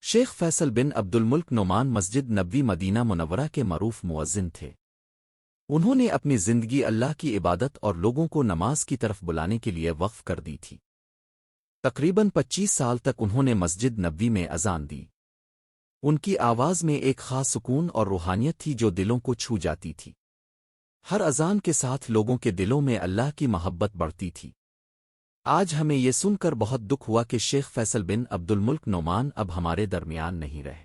شیخ فیصل بن عبد الملک نعمان مسجد نبوی مدینہ منورہ کے معروف مؤذن تھے۔ انہوں نے اپنی زندگی اللہ کی عبادت اور لوگوں کو نماز کی طرف بلانے کے لیے وقف کر دی تھی۔ تقریباً 25 سال تک انہوں نے مسجد نبوی میں اذان دی۔ ان کی آواز میں ایک خاص سکون اور روحانیت تھی جو دلوں کو چھو جاتی تھی۔ ہر اذان کے ساتھ لوگوں کے دلوں میں اللہ کی محبت بڑھتی تھی۔ آج ہمیں یہ سن کر بہت دکھ ہوا کہ شیخ فیصل بن عبد الملک نعمان اب ہمارے درمیان نہیں رہے۔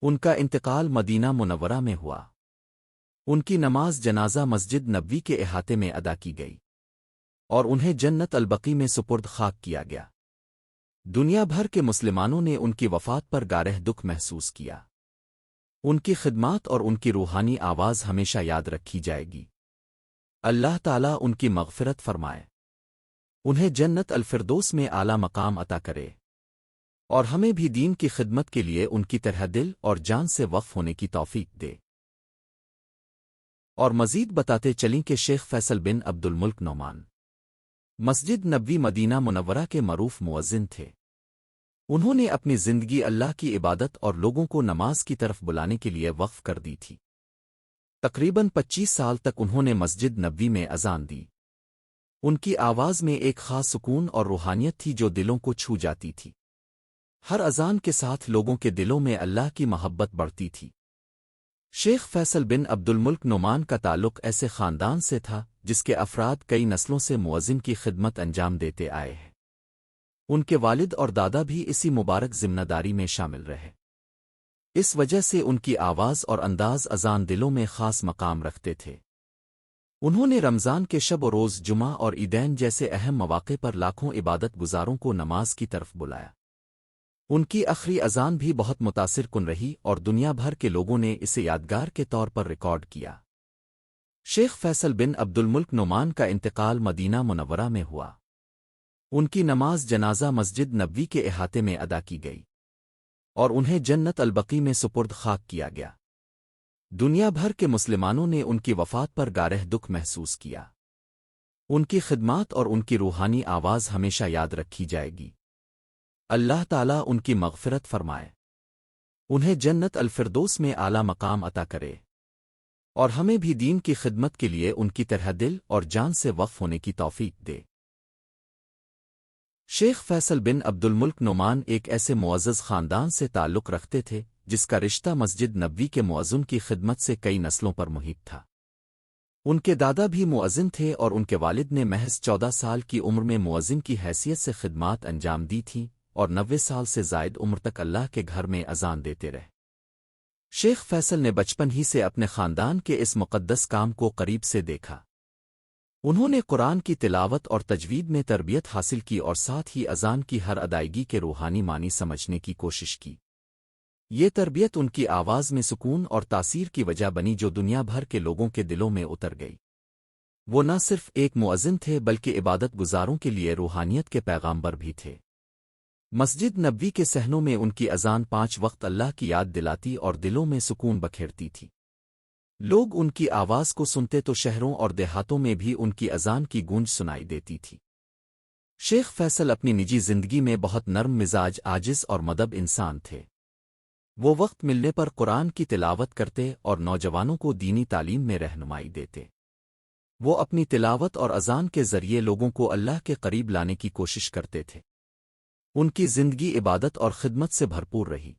ان کا انتقال مدینہ منورہ میں ہوا۔ ان کی نماز جنازہ مسجد نبوی کے احاطے میں ادا کی گئی اور انہیں جنت البقیع میں سپرد خاک کیا گیا۔ دنیا بھر کے مسلمانوں نے ان کی وفات پر گہرا دکھ محسوس کیا۔ ان کی خدمات اور ان کی روحانی آواز ہمیشہ یاد رکھی جائے گی۔ اللہ تعالیٰ ان کی مغفرت فرمائے، انہیں جنت الفردوس میں اعلیٰ مقام عطا کرے، اور ہمیں بھی دین کی خدمت کے لیے ان کی طرح دل اور جان سے وقف ہونے کی توفیق دے۔ اور مزید بتاتے چلیں کہ شیخ فیصل بن عبد الملک نعمان مسجد نبوی مدینہ منورہ کے معروف مؤذن تھے۔ انہوں نے اپنی زندگی اللہ کی عبادت اور لوگوں کو نماز کی طرف بلانے کے لیے وقف کر دی تھی۔ تقریباً 25 سال تک انہوں نے مسجد نبوی میں اذان دی۔ ان کی آواز میں ایک خاص سکون اور روحانیت تھی جو دلوں کو چھو جاتی تھی۔ ہر اذان کے ساتھ لوگوں کے دلوں میں اللہ کی محبت بڑھتی تھی۔ شیخ فیصل بن عبد الملک نعمان کا تعلق ایسے خاندان سے تھا جس کے افراد کئی نسلوں سے مؤذن کی خدمت انجام دیتے آئے ہیں۔ ان کے والد اور دادا بھی اسی مبارک ذمہ داری میں شامل رہے۔ اس وجہ سے ان کی آواز اور انداز اذان دلوں میں خاص مقام رکھتے تھے۔ انہوں نے رمضان کے شب و روز، جمعہ اور عیدین جیسے اہم مواقع پر لاکھوں عبادت گزاروں کو نماز کی طرف بلایا۔ ان کی آخری اذان بھی بہت متاثر کن رہی اور دنیا بھر کے لوگوں نے اسے یادگار کے طور پر ریکارڈ کیا۔ شیخ فیصل بن عبد الملک نعمان کا انتقال مدینہ منورہ میں ہوا۔ ان کی نماز جنازہ مسجد نبوی کے احاطے میں ادا کی گئی اور انہیں جنت البقیع میں سپرد خاک کیا گیا۔ دنیا بھر کے مسلمانوں نے ان کی وفات پر گہرا دکھ محسوس کیا۔ ان کی خدمات اور ان کی روحانی آواز ہمیشہ یاد رکھی جائے گی۔ اللہ تعالیٰ ان کی مغفرت فرمائے، انہیں جنت الفردوس میں اعلیٰ مقام عطا کرے، اور ہمیں بھی دین کی خدمت کے لیے ان کی طرح دل اور جان سے وقف ہونے کی توفیق دے۔ شیخ فیصل بن عبد الملک نعمان ایک ایسے معزز خاندان سے تعلق رکھتے تھے جس کا رشتہ مسجد نبوی کے مؤذن کی خدمت سے کئی نسلوں پر محیط تھا۔ ان کے دادا بھی مؤذن تھے اور ان کے والد نے محض 14 سال کی عمر میں مؤذن کی حیثیت سے خدمات انجام دی تھیں اور 90 سال سے زائد عمر تک اللہ کے گھر میں اذان دیتے رہے۔ شیخ فیصل نے بچپن ہی سے اپنے خاندان کے اس مقدس کام کو قریب سے دیکھا۔ انہوں نے قرآن کی تلاوت اور تجوید میں تربیت حاصل کی اور ساتھ ہی اذان کی ہر ادائیگی کے روحانی معنی سمجھنے کی کوشش کی۔ یہ تربیت ان کی آواز میں سکون اور تاثیر کی وجہ بنی جو دنیا بھر کے لوگوں کے دلوں میں اتر گئی۔ وہ نہ صرف ایک مؤذن تھے بلکہ عبادت گزاروں کے لیے روحانیت کے پیغامبر بھی تھے۔ مسجد نبوی کے صحنوں میں ان کی اذان 5 وقت اللہ کی یاد دلاتی اور دلوں میں سکون بکھیرتی تھی۔ لوگ ان کی آواز کو سنتے تو شہروں اور دیہاتوں میں بھی ان کی اذان کی گونج سنائی دیتی تھی۔ شیخ فیصل اپنی نجی زندگی میں بہت نرم مزاج، عاجز اور مدب انسان تھے۔ وہ وقت ملنے پر قرآن کی تلاوت کرتے اور نوجوانوں کو دینی تعلیم میں رہنمائی دیتے۔ وہ اپنی تلاوت اور اذان کے ذریعے لوگوں کو اللہ کے قریب لانے کی کوشش کرتے تھے۔ ان کی زندگی عبادت اور خدمت سے بھرپور رہی۔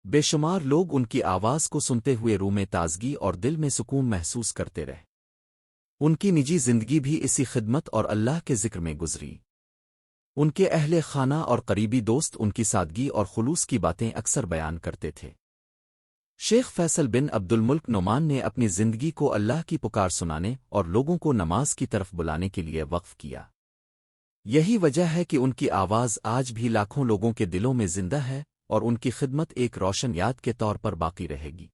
بے شمار لوگ ان کی آواز کو سنتے ہوئے روح میں تازگی اور دل میں سکون محسوس کرتے رہے۔ ان کی نجی زندگی بھی اسی خدمت اور اللہ کے ذکر میں گزری۔ ان کے اہل خانہ اور قریبی دوست ان کی سادگی اور خلوص کی باتیں اکثر بیان کرتے تھے۔ شیخ فیصل بن عبد الملک نعمان نے اپنی زندگی کو اللہ کی پکار سنانے اور لوگوں کو نماز کی طرف بلانے کے لیے وقف کیا۔ یہی وجہ ہے کہ ان کی آواز آج بھی لاکھوں لوگوں کے دلوں میں زندہ ہے اور ان کی خدمت ایک روشن یاد کے طور پر باقی رہے گی۔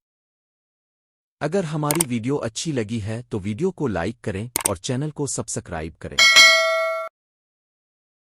اگر ہماری ویڈیو اچھی لگی ہے تو ویڈیو کو لائک کریں اور چینل کو سبسکرائب کریں۔